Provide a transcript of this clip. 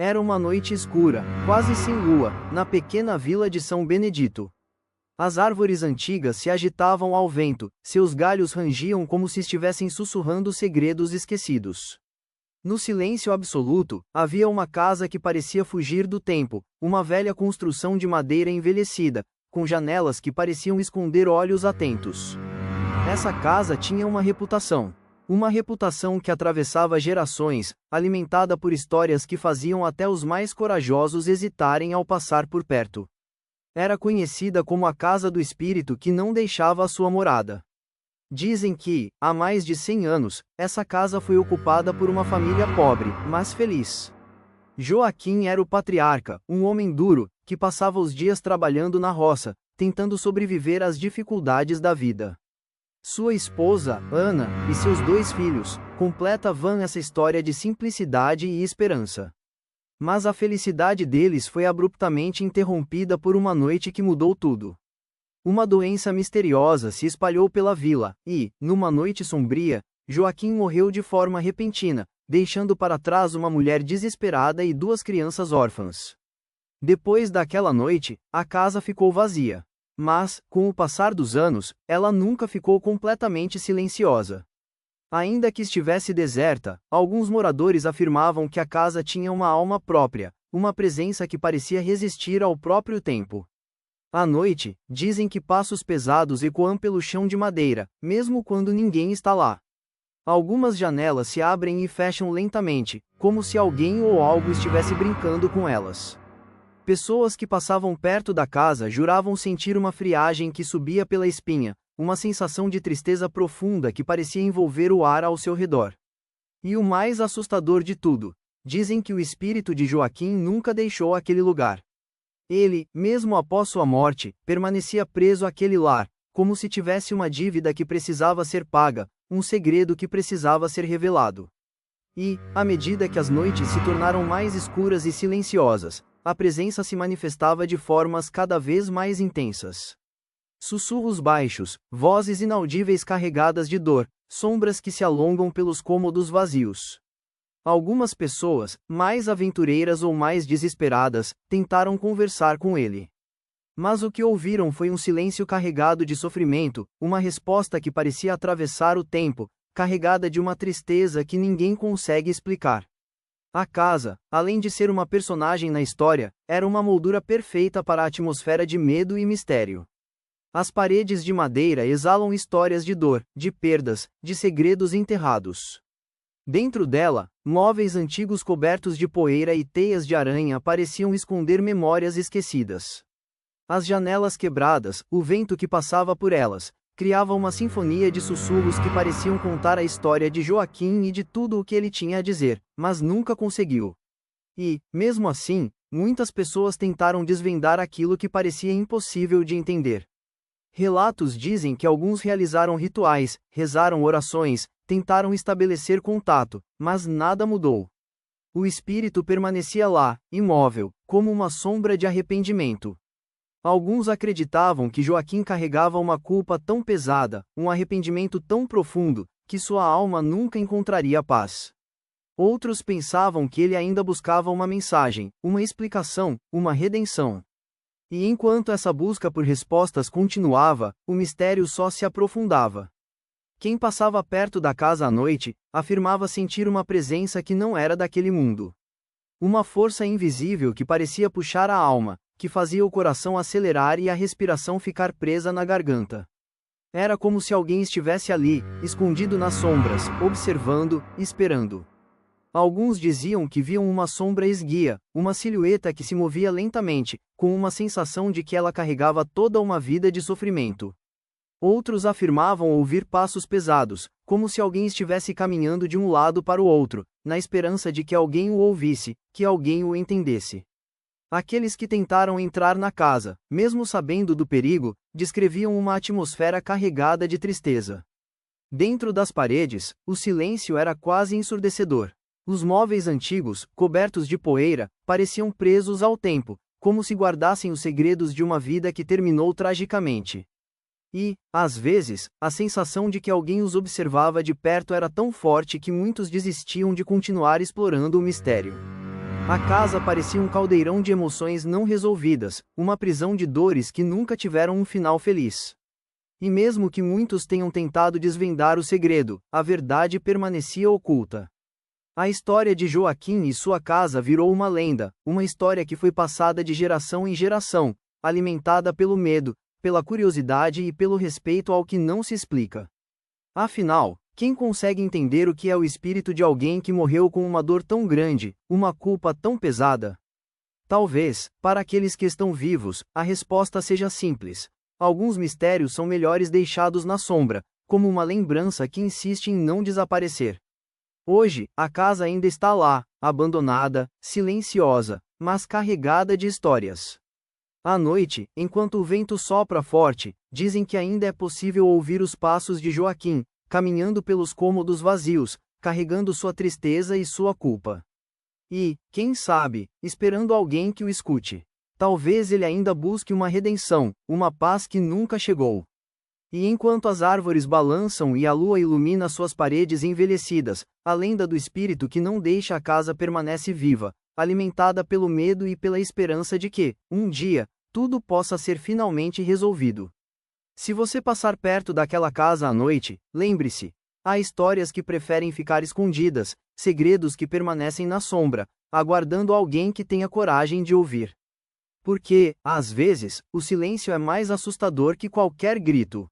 Era uma noite escura, quase sem lua, na pequena vila de São Benedito. As árvores antigas se agitavam ao vento, seus galhos rangiam como se estivessem sussurrando segredos esquecidos. No silêncio absoluto, havia uma casa que parecia fugir do tempo, uma velha construção de madeira envelhecida, com janelas que pareciam esconder olhos atentos. Essa casa tinha uma reputação. Uma reputação que atravessava gerações, alimentada por histórias que faziam até os mais corajosos hesitarem ao passar por perto. Era conhecida como a Casa do Espírito que não deixava a sua morada. Dizem que, há mais de 100 anos, essa casa foi ocupada por uma família pobre, mas feliz. Joaquim era o patriarca, um homem duro, que passava os dias trabalhando na roça, tentando sobreviver às dificuldades da vida. Sua esposa, Ana, e seus 2 filhos, completavam essa história de simplicidade e esperança. Mas a felicidade deles foi abruptamente interrompida por uma noite que mudou tudo. Uma doença misteriosa se espalhou pela vila, e, numa noite sombria, Joaquim morreu de forma repentina, deixando para trás uma mulher desesperada e 2 crianças órfãs. Depois daquela noite, a casa ficou vazia. Mas, com o passar dos anos, ela nunca ficou completamente silenciosa. Ainda que estivesse deserta, alguns moradores afirmavam que a casa tinha uma alma própria, uma presença que parecia resistir ao próprio tempo. À noite, dizem que passos pesados ecoam pelo chão de madeira, mesmo quando ninguém está lá. Algumas janelas se abrem e fecham lentamente, como se alguém ou algo estivesse brincando com elas. Pessoas que passavam perto da casa juravam sentir uma friagem que subia pela espinha, uma sensação de tristeza profunda que parecia envolver o ar ao seu redor. E o mais assustador de tudo, dizem que o espírito de Joaquim nunca deixou aquele lugar. Ele, mesmo após sua morte, permanecia preso àquele lar, como se tivesse uma dívida que precisava ser paga, um segredo que precisava ser revelado. E, à medida que as noites se tornaram mais escuras e silenciosas, a presença se manifestava de formas cada vez mais intensas. Sussurros baixos, vozes inaudíveis carregadas de dor, sombras que se alongam pelos cômodos vazios. Algumas pessoas, mais aventureiras ou mais desesperadas, tentaram conversar com ele. Mas o que ouviram foi um silêncio carregado de sofrimento, uma resposta que parecia atravessar o tempo, carregada de uma tristeza que ninguém consegue explicar. A casa, além de ser uma personagem na história, era uma moldura perfeita para a atmosfera de medo e mistério. As paredes de madeira exalam histórias de dor, de perdas, de segredos enterrados. Dentro dela, móveis antigos cobertos de poeira e teias de aranha pareciam esconder memórias esquecidas. As janelas quebradas, o vento que passava por elas, criava uma sinfonia de sussurros que pareciam contar a história de Joaquim e de tudo o que ele tinha a dizer, mas nunca conseguiu. E, mesmo assim, muitas pessoas tentaram desvendar aquilo que parecia impossível de entender. Relatos dizem que alguns realizaram rituais, rezaram orações, tentaram estabelecer contato, mas nada mudou. O espírito permanecia lá, imóvel, como uma sombra de arrependimento. Alguns acreditavam que Joaquim carregava uma culpa tão pesada, um arrependimento tão profundo, que sua alma nunca encontraria paz. Outros pensavam que ele ainda buscava uma mensagem, uma explicação, uma redenção. E enquanto essa busca por respostas continuava, o mistério só se aprofundava. Quem passava perto da casa à noite, afirmava sentir uma presença que não era daquele mundo. Uma força invisível que parecia puxar a alma, que fazia o coração acelerar e a respiração ficar presa na garganta. Era como se alguém estivesse ali, escondido nas sombras, observando, esperando. Alguns diziam que viam uma sombra esguia, uma silhueta que se movia lentamente, com uma sensação de que ela carregava toda uma vida de sofrimento. Outros afirmavam ouvir passos pesados, como se alguém estivesse caminhando de um lado para o outro, na esperança de que alguém o ouvisse, que alguém o entendesse. Aqueles que tentaram entrar na casa, mesmo sabendo do perigo, descreviam uma atmosfera carregada de tristeza. Dentro das paredes, o silêncio era quase ensurdecedor. Os móveis antigos, cobertos de poeira, pareciam presos ao tempo, como se guardassem os segredos de uma vida que terminou tragicamente. E, às vezes, a sensação de que alguém os observava de perto era tão forte que muitos desistiam de continuar explorando o mistério. A casa parecia um caldeirão de emoções não resolvidas, uma prisão de dores que nunca tiveram um final feliz. E mesmo que muitos tenham tentado desvendar o segredo, a verdade permanecia oculta. A história de Joaquim e sua casa virou uma lenda, uma história que foi passada de geração em geração, alimentada pelo medo, pela curiosidade e pelo respeito ao que não se explica. Afinal, quem consegue entender o que é o espírito de alguém que morreu com uma dor tão grande, uma culpa tão pesada? Talvez, para aqueles que estão vivos, a resposta seja simples. Alguns mistérios são melhores deixados na sombra, como uma lembrança que insiste em não desaparecer. Hoje, a casa ainda está lá, abandonada, silenciosa, mas carregada de histórias. À noite, enquanto o vento sopra forte, dizem que ainda é possível ouvir os passos de Joaquim, caminhando pelos cômodos vazios, carregando sua tristeza e sua culpa. E, quem sabe, esperando alguém que o escute. Talvez ele ainda busque uma redenção, uma paz que nunca chegou. E enquanto as árvores balançam e a lua ilumina suas paredes envelhecidas, a lenda do espírito que não deixa a casa permanece viva, alimentada pelo medo e pela esperança de que, um dia, tudo possa ser finalmente resolvido. Se você passar perto daquela casa à noite, lembre-se: há histórias que preferem ficar escondidas, segredos que permanecem na sombra, aguardando alguém que tenha coragem de ouvir. Porque, às vezes, o silêncio é mais assustador que qualquer grito.